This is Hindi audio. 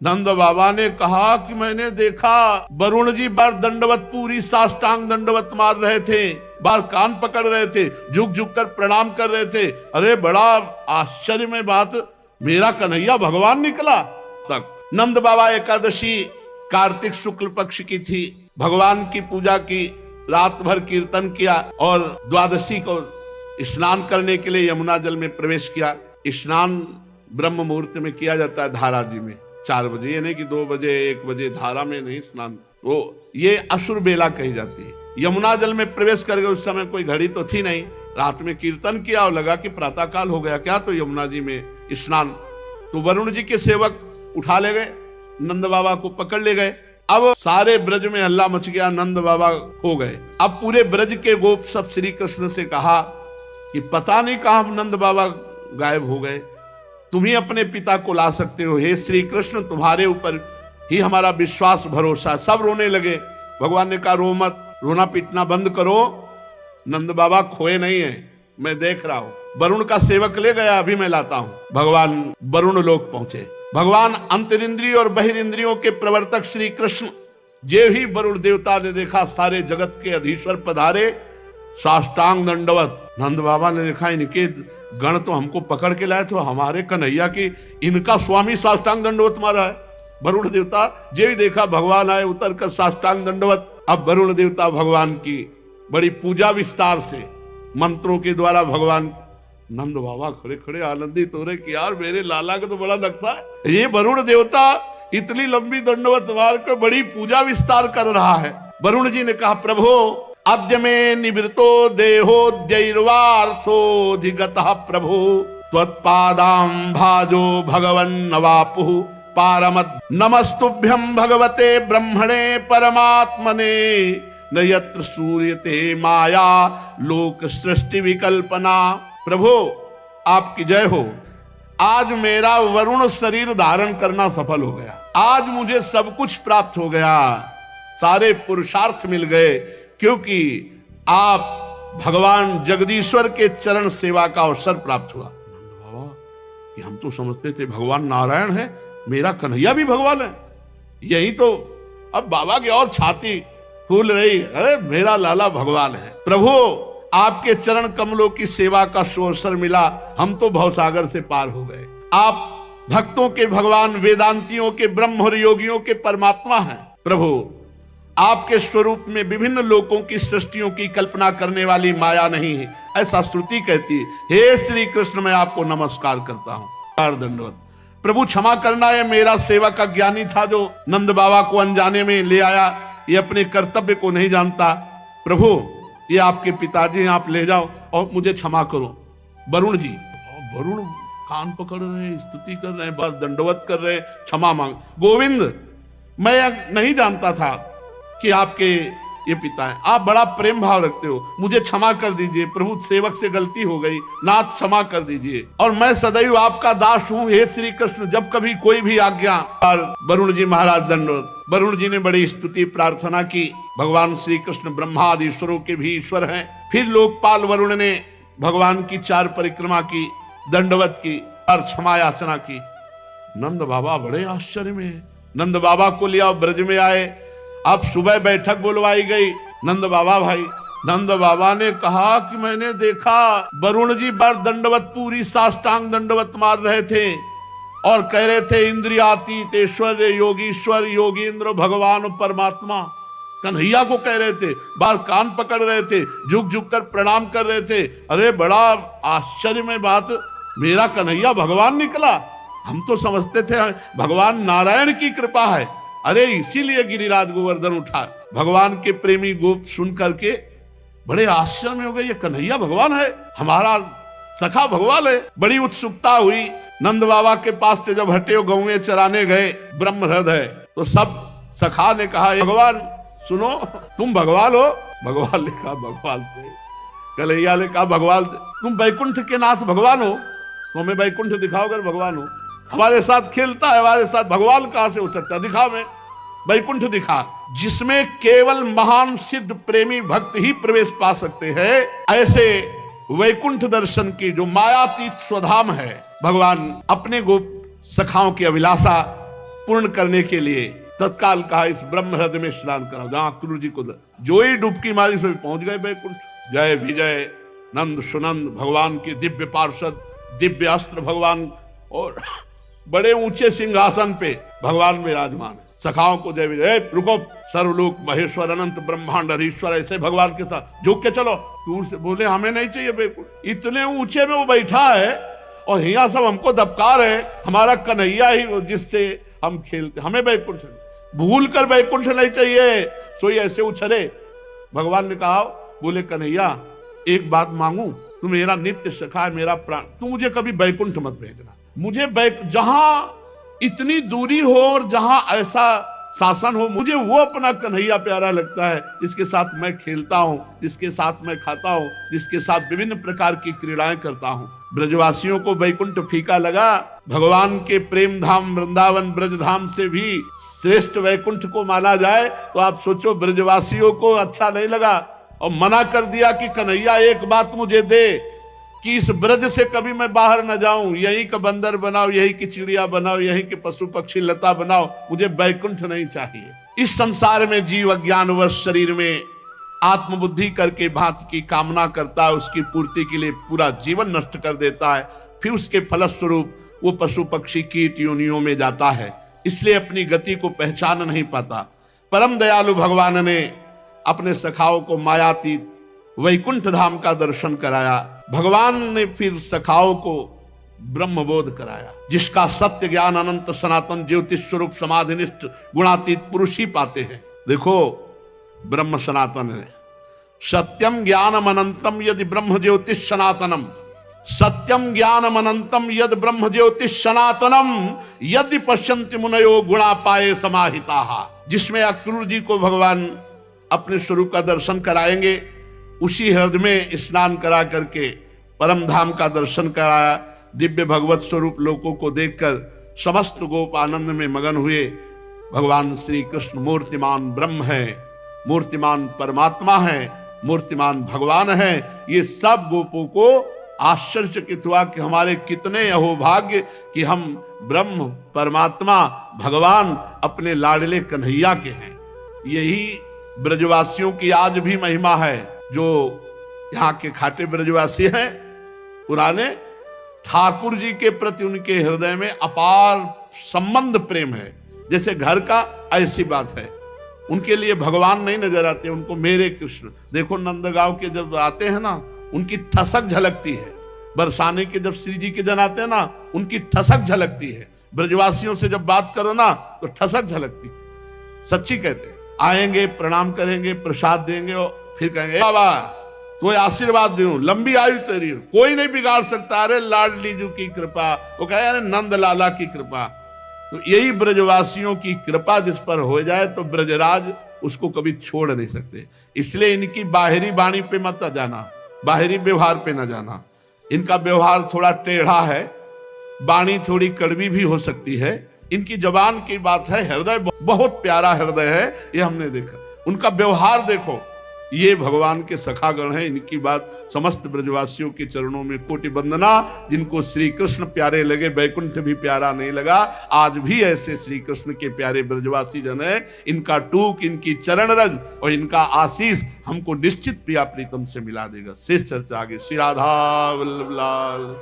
नंद बाबा ने कहा कि मैंने देखा वरुण जी बार दंडवत, पूरी साष्टांग दंडवत मार रहे थे, बार कान पकड़ रहे थे, झुक झुक कर प्रणाम कर रहे थे। अरे बड़ा आश्चर्य में बात, मेरा कन्हैया भगवान निकला। तक नंद बाबा एकादशी कार्तिक शुक्ल पक्ष की थी, भगवान की पूजा की, रात भर कीर्तन किया और द्वादशी को स्नान करने के लिए यमुना जल में प्रवेश किया। स्नान ब्रह्म मुहूर्त में किया जाता है, धारा जी में 4 बजे, ये नहीं कि 2 बजे 1 बजे, धारा में नहीं स्नान, वो ये असुर बेला कही जाती है। यमुना जल में प्रवेश कर गए, उस समय कोई घड़ी तो थी नहीं, रात में कीर्तन किया और लगा कि प्रातः काल हो गया क्या, तो यमुना जी में स्नान। तो वरुण जी के सेवक उठा ले गए, नंद बाबा को पकड़ ले गए। अब सारे ब्रज में हल्ला मच गया, नंद बाबा हो गए। अब पूरे ब्रज के गोप सब श्री कृष्ण से कहा कि पता नहीं कहां नंद बाबा गायब हो गए, तुम ही अपने पिता को ला सकते हो, हे श्री कृष्ण तुम्हारे ऊपर ही हमारा विश्वास भरोसा। सब रोने लगे। भगवान ने कहा रो मत, रोना पीटना बंद करो, नंद बाबा खोए नहीं है, मैं देख रहा हूं। वरुण का सेवक ले गया, अभी मैं लाता हूं। भगवान वरुण लोक पहुंचे। भगवान अंतरिंद्रिय और बहिरिंद्रियों के प्रवर्तक श्री कृष्ण जे ही वरुण देवता ने देखा, सारे जगत के अधीश्वर पधारे, साष्टांग दंडवत। नंद बाबा ने देखा इनके गण तो हमको पकड़ के लाए, तो हमारे कन्हैया की इनका स्वामी साष्टांग दंडवत मारा है। वरुण देवता जे भी देखा, भगवान आए उतर कर साष्टांग दंडवत। अब वरुण देवता भगवान की बड़ी पूजा विस्तार से मंत्रों के द्वारा भगवान, नंद बाबा खड़े खड़े आनंदित हो रहे कि यार मेरे लाला का तो बड़ा नक्शा है, ये वरुण देवता इतनी लंबी दंडवत मार कर बड़ी पूजा विस्तार कर रहा है। वरुण जी ने कहा प्रभु अद्य में निवृतो देहोद्यैर्वार्थोऽधिगतः प्रभु त्वत्पादां भाजो भगवन् नवापुः पारमद् नमस्तुभ्यं भगवते ब्रह्मणे परमात्मने न यत्र सूर्यते माया लोक सृष्टि विकल्पना। प्रभु आपकी जय हो, आज मेरा वरुण शरीर धारण करना सफल हो गया, आज मुझे सब कुछ प्राप्त हो गया, सारे पुरुषार्थ मिल गए, क्योंकि आप भगवान जगदीश्वर के चरण सेवा का अवसर प्राप्त हुआ। बाबा कि हम तो समझते थे भगवान नारायण है, मेरा कन्हैया भी भगवान है, यही तो। अब बाबा की और छाती फूल रही, अरे मेरा लाला भगवान है। प्रभु आपके चरण कमलों की सेवा का अवसर मिला, हम तो भवसागर से पार हो गए। आप भक्तों के भगवान, वेदांतियों के ब्रह्म और योगियों के परमात्मा हैं। प्रभु आपके स्वरूप में विभिन्न लोकों की सृष्टियों की कल्पना करने वाली माया नहीं है, ऐसा श्रुति कहती है। हे श्री कृष्ण मैं आपको नमस्कार करता हूं, दंडवत। प्रभु क्षमा करना, है मेरा सेवक अज्ञानी था जो नंद बाबा को अनजाने में ले आया, ये अपने कर्तव्य को नहीं जानता। प्रभु ये आपके पिताजी हैं, आप ले जाओ और मुझे क्षमा करो। वरुण जी, वरुण कान पकड़ रहे हैं, स्तुति कर रहे हैं, दंडवत कर रहे हैं, क्षमा मांग। गोविंद मैं नहीं जानता था कि आपके ये पिता हैं, आप बड़ा प्रेम भाव रखते हो, मुझे क्षमा कर दीजिए। प्रभु सेवक से गलती हो गई, नाथ क्षमा कर दीजिए, और मैं सदैव आपका दास हूं हे श्री कृष्ण, जब कभी कोई भी आज्ञा। और वरुण जी महाराज दंडवत। वरुण जी ने बड़ी स्तुति प्रार्थना की। भगवान श्री कृष्ण ब्रह्मादि ईश्वरों के भी ईश्वर हैं। फिर लोकपाल वरुण ने भगवान की 4 परिक्रमा की, दंडवत की और क्षमा याचना की। नंद बाबा बड़े आश्चर्य में, नंद बाबा को लिया ब्रज में आए। अब सुबह बैठक बुलवाई गई। नंद बाबा भाई, नंद बाबा ने कहा कि मैंने देखा वरुण जी बार दंडवत, पूरी साष्टांग दंडवत मार रहे थे और कह रहे थे इंद्रियातीत ऐश्वर्य योगीश्वर योगींद्र भगवान परमात्मा, कन्हैया को कह रहे थे, बार कान पकड़ रहे थे, झुक झुक कर प्रणाम कर रहे थे। अरे बड़ा आश्चर्य में बात, मेरा कन्हैया भगवान निकला। हम तो समझते थे भगवान नारायण की कृपा है। अरे इसीलिए गिरिराज गोवर्धन उठा। भगवान के प्रेमी गोप सुन करके बड़े आश्चर्य में हो गए, ये कन्हैया भगवान है, हमारा सखा भगवान है। बड़ी उत्सुकता हुई। नंद बाबा के पास से जब हटे गौएं चराने गए ब्रह्म हृदय, तो सब सखा ने कहा भगवान सुनो, तुम भगवान हो। भगवान ने कहा भगवान थे। कन्हैया ने कहा भगवान तुम वैकुंठ के नाथ भगवान हो, तो हमें वैकुंठ दिखाओ अगर भगवान हो। हमारे साथ खेलता है, हमारे साथ भगवान कहां से हो सकता है, दिखा मैं वैकुंठ दिखा, जिसमें केवल महान सिद्ध प्रेमी भक्त ही प्रवेश पा सकते हैं। ऐसे वैकुंठ दर्शन की जो मायातीत स्वधाम है, भगवान अपने गोप सखाओं की अभिलाषा पूर्ण करने के लिए तत्काल कहा इस ब्रह्म हृदय में स्नान कराओ, जहां क्रूर जी को जो ही डुबकी मारी सो पहुंच गए बैकुंठ। जय विजय नंद सुनंद भगवान के दिव्य पार्षद, दिव्य अस्त्र भगवान और बड़े ऊंचे सिंहासन पे भगवान विराजमान है। सखाओं को जय विजय, रुको, सर्वलोक महेश्वर अनंत ब्रह्मांड हरीश्वर, ऐसे भगवान के साथ झुक के चलो। दूर से बोले हमें नहीं चाहिए बैकुंठ, इतने ऊंचे में वो बैठा है और यहाँ सब हमको दबका रहे, हमारा कन्हैया ही वो जिससे हम खेलते, हमें बैकुंठ भूल कर बैकुंठ नहीं चाहिए। सोई ऐसे उछले। भगवान ने कहा, बोले कन्हैया एक बात मांगू, तू मेरा नित्य सखा है, मेरा प्राण, तू मुझे कभी बैकुंठ मत भेजना। मुझे जहां इतनी दूरी हो और जहां ऐसा शासन हो, मुझे वो अपना कन्हैया प्यारा लगता है जिसके साथ मैं खेलता हूँ, जिसके साथ मैं खाता हूँ, जिसके साथ विभिन्न प्रकार की क्रीड़ाएं करता हूँ। ब्रजवासियों को बैकुंठ फीका लगा, भगवान के प्रेम धाम वृंदावन ब्रजधाम से भी श्रेष्ठ वैकुंठ को माना जाए तो आप सोचो ब्रजवासियों को अच्छा नहीं लगा और मना कर दिया कि कन्हैया एक बात मुझे दे कि इस ब्रज से कभी मैं बाहर न जाऊं, यहीं का बंदर बनाओ, यहीं की चिड़िया बनाओ, यहीं के पशु पक्षी लता बनाओ, मुझे बैकुंठ नहीं चाहिए। इस संसार में जीव अज्ञानवश शरीर में आत्मबुद्धि करके भांति की कामना करता है, उसकी पूर्ति के लिए पूरा जीवन नष्ट कर देता है, फिर उसके फलस्वरूप वो पशु पक्षी कीट योनियों में जाता है, इसलिए अपनी गति को पहचान नहीं पाता। परम दयालु भगवान ने अपने सखाओं को मायातीत वैकुंठ धाम का दर्शन कराया। भगवान ने फिर सखाओं को ब्रह्मबोध कराया, जिसका सत्य ज्ञान अनंत सनातन ज्योतिष स्वरूप समाधिनिष्ठ गुणातीत पुरुष ही पाते हैं। देखो ब्रह्म सनातन है, सत्यम ज्ञानम अनंतम यदि ब्रह्म ज्योतिष सनातनम, सत्यम ज्ञानम अनंतम यद ब्रह्म ज्योतिष सनातनम यदि पश्यन्ति मुनयो गुणा पाए समाहिता। जिसमें अक्रूर जी को भगवान अपने स्वरूप का दर्शन कराएंगे, उसी हृदय में स्नान करा करके परम धाम का दर्शन कराया। दिव्य भगवत स्वरूप लोगों को देखकर समस्त गोप आनंद में मगन हुए। भगवान श्री कृष्ण मूर्तिमान ब्रह्म है, मूर्तिमान परमात्मा है, मूर्तिमान भगवान है। ये सब गोपों को आश्चर्यचकित हुआ कि हमारे कितने अहोभाग्य कि हम ब्रह्म परमात्मा भगवान अपने लाडले कन्हैया के हैं। यही ब्रजवासियों की आज भी महिमा है। जो यहाँ के खाटे ब्रजवासी हैं पुराने, ठाकुर जी के प्रति उनके हृदय में अपार संबंध प्रेम है, जैसे घर का, ऐसी बात है। उनके लिए भगवान नहीं नजर आते, उनको मेरे कृष्ण। देखो नंदगांव के जब आते हैं ना, उनकी ठसक झलकती है। बरसाने के जब श्री जी के जन आते हैं ना, उनकी ठसक झलकती है। ब्रजवासियों से जब बात करो ना तो ठसक झलकती है। सच्ची कहते हैं। आएंगे, प्रणाम करेंगे, प्रसाद देंगे और फिर कहेंगे बाबा तो आशीर्वाद दूं, लंबी आयु तेरी, कोई नहीं बिगाड़ सकता। अरे लाडली जी की कृपा, वो कहे अरे नंद लाला की कृपा। तो यही ब्रजवासियों की कृपा जिस पर हो जाए तो ब्रजराज उसको कभी छोड़ नहीं सकते। इसलिए इनकी बाहरी वाणी पे मत जाना, बाहरी व्यवहार पे न जाना। इनका व्यवहार थोड़ा टेढ़ा है, वाणी थोड़ी कड़वी भी हो सकती है। इनकी जबान की बात है, हृदय बहुत प्यारा हृदय है, ये हमने देखा। उनका व्यवहार देखो, ये भगवान के सखागण हैं। इनकी बात समस्त ब्रजवासियों के चरणों में कोटि वंदना। जिनको श्री कृष्ण प्यारे लगे, बैकुंठ भी प्यारा नहीं लगा। आज भी ऐसे श्री कृष्ण के प्यारे ब्रजवासी जन है। इनका टूक, इनकी चरण रज और इनका आशीष हमको निश्चित प्रिया प्रीतम से मिला देगा। शेष चर्चा आगे। श्री राधा वल्लभ लाल।